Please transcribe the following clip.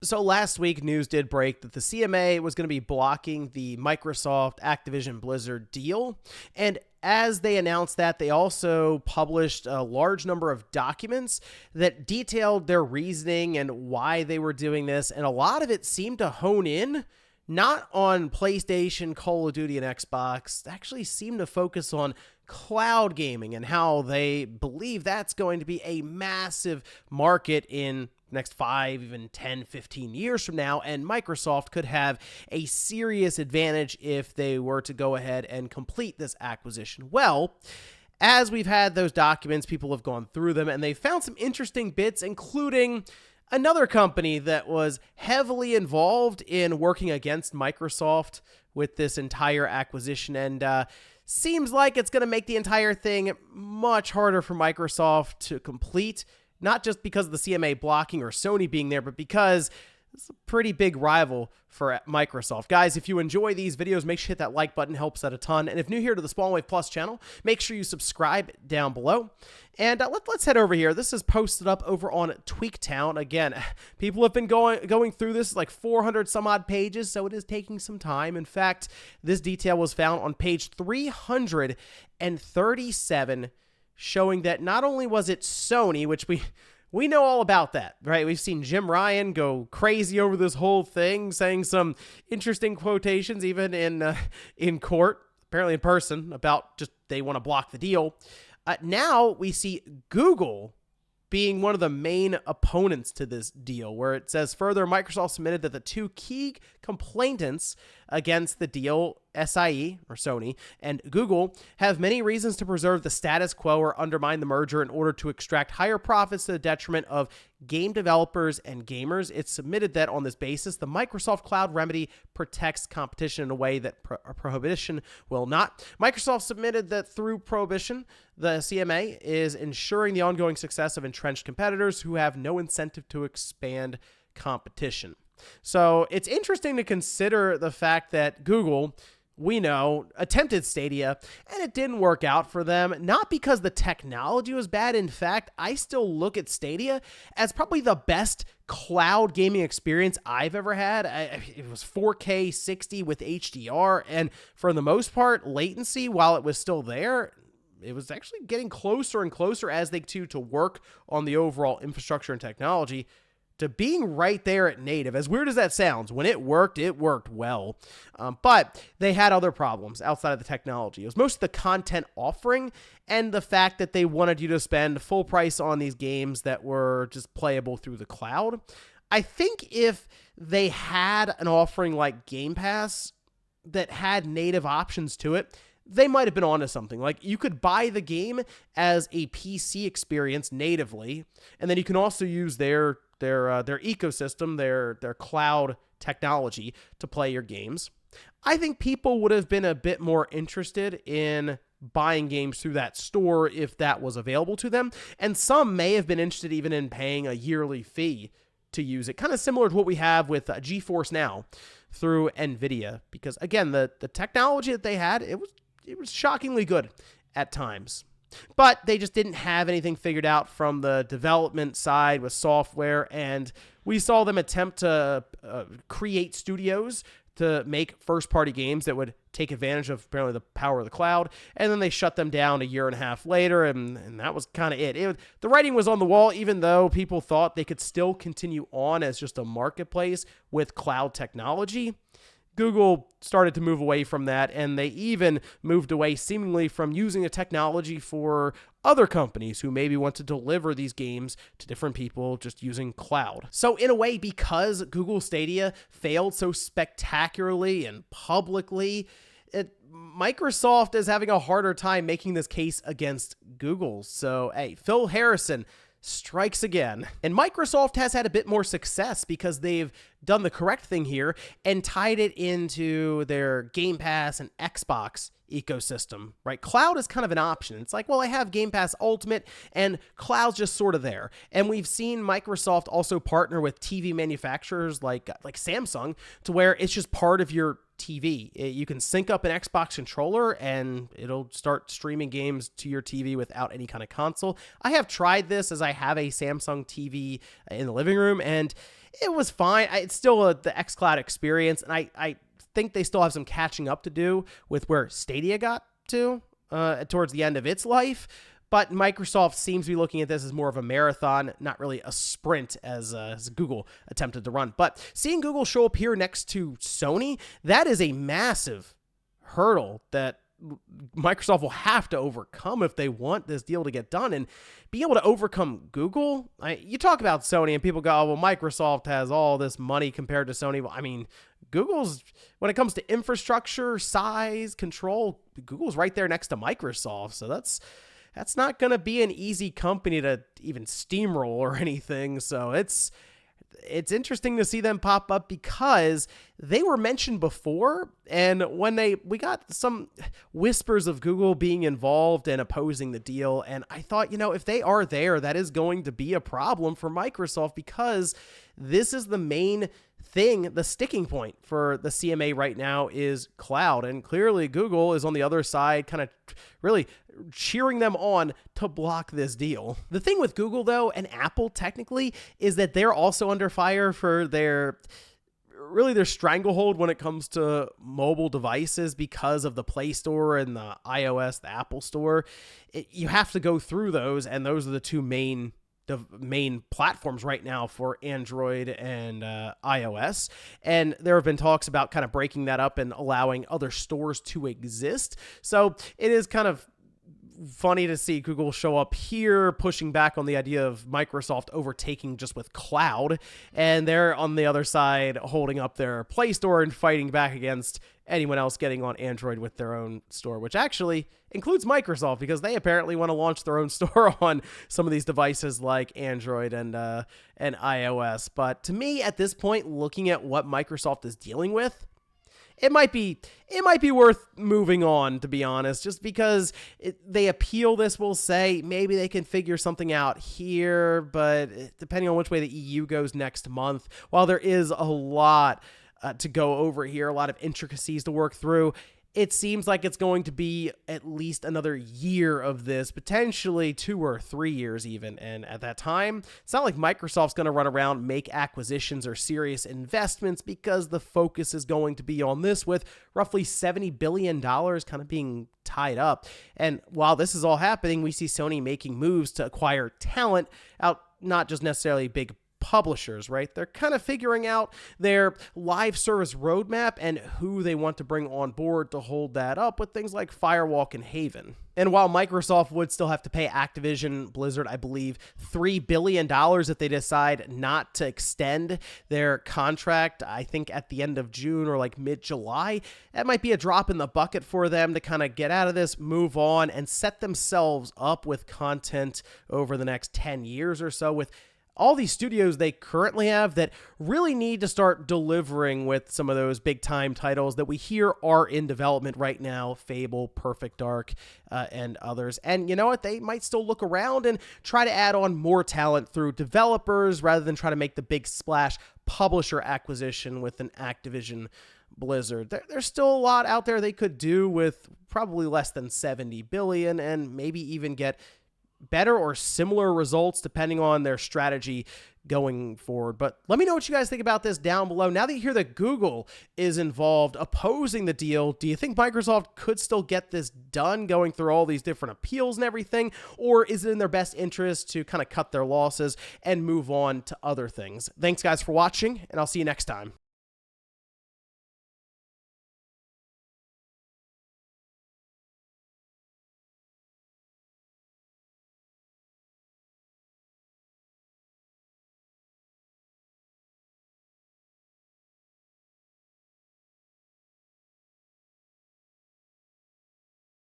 So last week, news did break that the CMA was going to be blocking the Microsoft Activision Blizzard deal. And as they announced that, they also published a large number of documents that detailed their reasoning and why they were doing this. And a lot of it seemed to hone in not on PlayStation, Call of Duty, and Xbox. It actually seemed to focus on cloud gaming and how they believe that's going to be a massive market in next 5, even 10, 15 years from now, and Microsoft could have a serious advantage if they were to go ahead and complete this acquisition. Well, as we've had those documents, people have gone through them, and they found some interesting bits, including another company that was heavily involved in working against Microsoft with this entire acquisition, and seems like it's going to make the entire thing much harder for Microsoft to complete. Not just because of the CMA blocking or Sony being there, but because it's a pretty big rival for Microsoft. Guys, if you enjoy these videos, make sure you hit that like button. Helps out a ton. And if new here to the Spawn Wave Plus channel, make sure you subscribe down below. And let's head over here. This is posted up over on Tweaktown. Again, people have been going through this, like 400 some odd pages, so it is taking some time. In fact, this detail was found on page 337, showing that not only was it Sony, which we know all about that, right? We've seen Jim Ryan go crazy over this whole thing, saying some interesting quotations even in court, apparently in person, about just they want to block the deal. Now we see Google being one of the main opponents to this deal, where it says further, Microsoft submitted that the two key complainants against the deal, SIE, or Sony, and Google, have many reasons to preserve the status quo or undermine the merger in order to extract higher profits to the detriment of game developers and gamers. It's submitted that on this basis, the Microsoft Cloud remedy protects competition in a way that prohibition will not. Microsoft submitted that through prohibition, the CMA is ensuring the ongoing success of entrenched competitors who have no incentive to expand competition. So it's interesting to consider the fact that Google, we know, attempted Stadia, and it didn't work out for them, not because the technology was bad. In fact, I still look at Stadia as probably the best cloud gaming experience I've ever had. It was 4K 60 with HDR, and for the most part, latency, while it was still there, it was actually getting closer and closer as they to work on the overall infrastructure and technology to being right there at native. As weird as that sounds, when it worked well. But they had other problems outside of the technology. It was most of the content offering and the fact that they wanted you to spend full price on these games that were just playable through the cloud. I think if they had an offering like Game Pass that had native options to it, they might have been onto something. Like, you could buy the game as a PC experience natively, and then you can also use their ecosystem, their cloud technology to play your games. I think people would have been a bit more interested in buying games through that store if that was available to them, and some may have been interested even in paying a yearly fee to use it, kind of similar to what we have with GeForce Now through NVIDIA, because again, the technology that they had, it was shockingly good at times. But they just didn't have anything figured out from the development side with software, and we saw them attempt to create studios to make first-party games that would take advantage of apparently the power of the cloud, and then they shut them down a year and a half later, and that was kind of it. The writing was on the wall, even though people thought they could still continue on as just a marketplace with cloud technology. Google started to move away from that, and they even moved away seemingly from using a technology for other companies who maybe want to deliver these games to different people just using cloud. So in a way, because Google Stadia failed so spectacularly and publicly, Microsoft is having a harder time making this case against Google. So, hey, Phil Harrison strikes again. And Microsoft has had a bit more success because they've done the correct thing here and tied it into their Game Pass and Xbox ecosystem, right? Cloud is kind of an option. It's like, well, I have Game Pass Ultimate and cloud's just sort of there. And we've seen Microsoft also partner with TV manufacturers like Samsung to where it's just part of your TV. You can sync up an Xbox controller and it'll start streaming games to your TV without any kind of console. I have tried this as I have a Samsung TV in the living room, and it was fine. It's still the xCloud experience, and I think they still have some catching up to do with where Stadia got to towards the end of its life. But Microsoft seems to be looking at this as more of a marathon, not really a sprint as Google attempted to run. But seeing Google show up here next to Sony, that is a massive hurdle that Microsoft will have to overcome if they want this deal to get done. And being able to overcome Google, you talk about Sony and people go, oh, well, Microsoft has all this money compared to Sony. Well, I mean, Google's, when it comes to infrastructure, size, control, Google's right there next to Microsoft. So that's not going to be an easy company to even steamroll or anything. So it's interesting to see them pop up because they were mentioned before. And when we got some whispers of Google being involved and opposing the deal. And I thought, if they are there, that is going to be a problem for Microsoft because this is the main thing, the sticking point for the CMA right now is cloud. And clearly Google is on the other side, kind of really cheering them on to block this deal. The thing with Google, though, and Apple technically, is that they're also under fire for their stranglehold when it comes to mobile devices because of the Play Store and the iOS, the Apple Store. You have to go through those, and those are the main platforms right now for Android and iOS. And there have been talks about kind of breaking that up and allowing other stores to exist. So it is kind of funny to see Google show up here pushing back on the idea of Microsoft overtaking just with cloud, and they're on the other side holding up their Play Store and fighting back against anyone else getting on Android with their own store, which actually includes Microsoft because they apparently want to launch their own store on some of these devices like Android and iOS. But to me, at this point, looking at what Microsoft is dealing with, it might be worth moving on, to be honest, just because they appeal this, we'll say. Maybe they can figure something out here, but depending on which way the EU goes next month, while there is a lot to go over here, a lot of intricacies to work through, it seems like it's going to be at least another year of this, potentially 2 or 3 years even. And at that time, it's not like Microsoft's going to run around, make acquisitions or serious investments because the focus is going to be on this with roughly $70 billion kind of being tied up. And while this is all happening, we see Sony making moves to acquire talent out, not just necessarily big publishers, right? They're kind of figuring out their live service roadmap and who they want to bring on board to hold that up with things like Firewalk and Haven. And while Microsoft would still have to pay Activision Blizzard, I believe, $3 billion if they decide not to extend their contract, I think at the end of June or like mid-July, that might be a drop in the bucket for them to kind of get out of this, move on, and set themselves up with content over the next 10 years or so with all these studios they currently have that really need to start delivering with some of those big time titles that we hear are in development right now, Fable, Perfect Dark, and others. And you know what? They might still look around and try to add on more talent through developers rather than try to make the big splash publisher acquisition with an Activision Blizzard. There's still a lot out there they could do with probably less than $70 billion and maybe even get better or similar results depending on their strategy going forward. But let me know what you guys think about this down below. Now that you hear that Google is involved opposing the deal, do you think Microsoft could still get this done going through all these different appeals and everything? Or is it in their best interest to kind of cut their losses and move on to other things? Thanks guys for watching, and I'll see you next time.